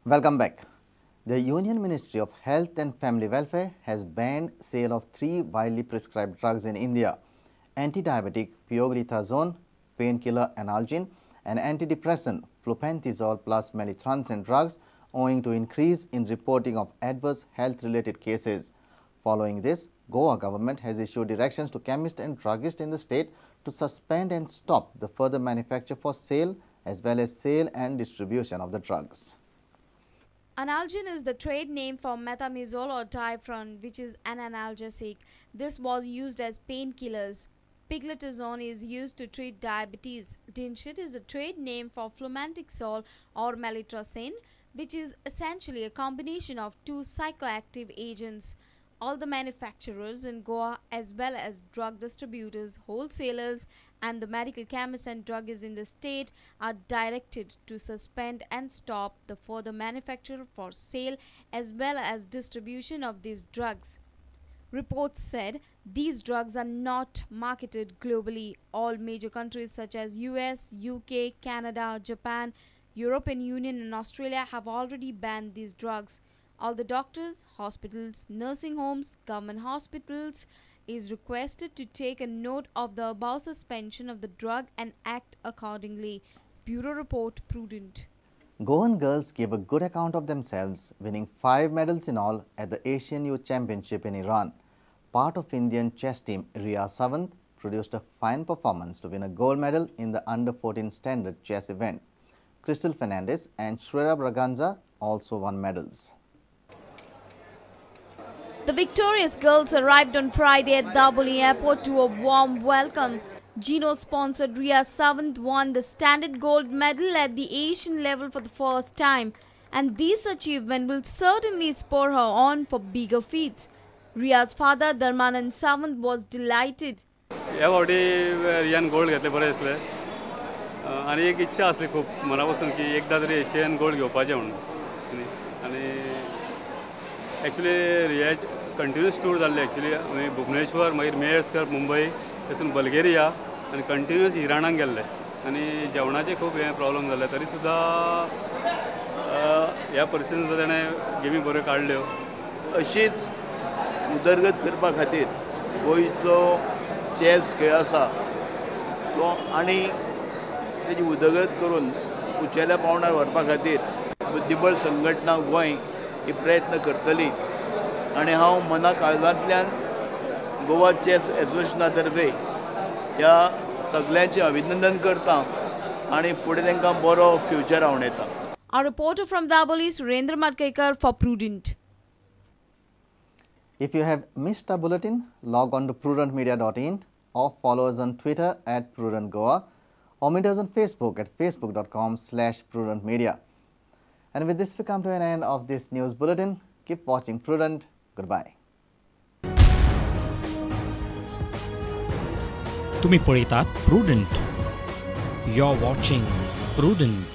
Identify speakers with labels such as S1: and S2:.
S1: Welcome back. The Union Ministry of Health and Family Welfare has banned sale of 3 widely prescribed drugs in India: anti-diabetic pioglitazone, painkiller analgin, and antidepressant flupentazole plus melitrazone drugs, owing to increase in reporting of adverse health-related cases. Following this, Goa government has issued directions to chemists and druggists in the state to suspend and stop the further manufacture for sale as well as sale and distribution of the drugs.
S2: Analgin is the trade name for metamizole or diaphragm, which is an analgesic. This was used as painkillers. Pioglitazone is used to treat diabetes. Dinshit is the trade name for flumantixol or melitrazone, which is essentially a combination of 2 psychoactive agents. All the manufacturers in Goa, as well as drug distributors, wholesalers, and the medical chemists and druggists in the state, are directed to suspend and stop the further manufacture for sale as well as distribution of these drugs. Reports said these drugs are not marketed globally. All major countries such as US, UK, Canada, Japan, European Union, and Australia have already banned these drugs. All the doctors, hospitals, nursing homes, government hospitals is requested to take a note of the above suspension of the drug and act accordingly. Bureau Report, Prudent.
S1: Goan girls gave a good account of themselves, winning 5 medals in all at the Asian Youth Championship in Iran. Part of Indian chess team Riya Savant produced a fine performance to win a gold medal in the under-14 standard chess event. Crystal Fernandez and Shreya Braganza also won medals.
S2: The victorious girls arrived on Friday at Daboli Airport to a warm welcome. Geno-sponsored Riya Savant won the standard gold medal at the Asian level for the first time, and this achievement will certainly spur her on for bigger feats. Riya's father, Dharmanand Savant, was delighted.
S3: Riyan gold घेतले बरें दिसलें आनी एक इच्छा आसली खूब मना पासून की एकदा तरी एशियन गोल्ड घेवपाचें म्हणून आनी एक्चुअली रिया कंटिन्यूस टूर जाल्ले एक्चुअली भुवनेश्वर मागीर मेळ्सकर मुंबई थंयसून बल्गेरिया आनी कंटिन्यूस इराणाक गेल्ले आनी जेवणाचे खूब हे प्रॉब्लम जाले तरी सुद्दां ह्या परिस्थितीन सुद्दां ताणें गेमी बऱ्यो काडल्यो.
S4: अशीच उदरगत करपा खातीर गोंयचो चॅस खेळ आसा तो आनी तेजी उदरगत करून उंचेल्या पावंड्यार व्हरपा खातीर बुद्धीबळ संघटना गोंय ही प्रयत्न करतली आनी हांव मना काळजांतल्यान गोवा चॅस एसोसिएशना तर्फे ह्या सगळ्यांचें अभिनंदन करता आनी फुडें तांकां बरो future आवडयता.
S2: Our reporter from Daboli, Surendra Madkekar for Prudent.
S1: If you have missed our bulletin, log on to prudentmedia.in or follow us on Twitter at Prudent Goa or meet us on Facebook at facebook.com/prudentmedia. And with this, we come to an end of this news bulletin. Keep watching Prudent. Goodbye.
S5: तुम्ही पळयतात Prudent. You're watching Prudent.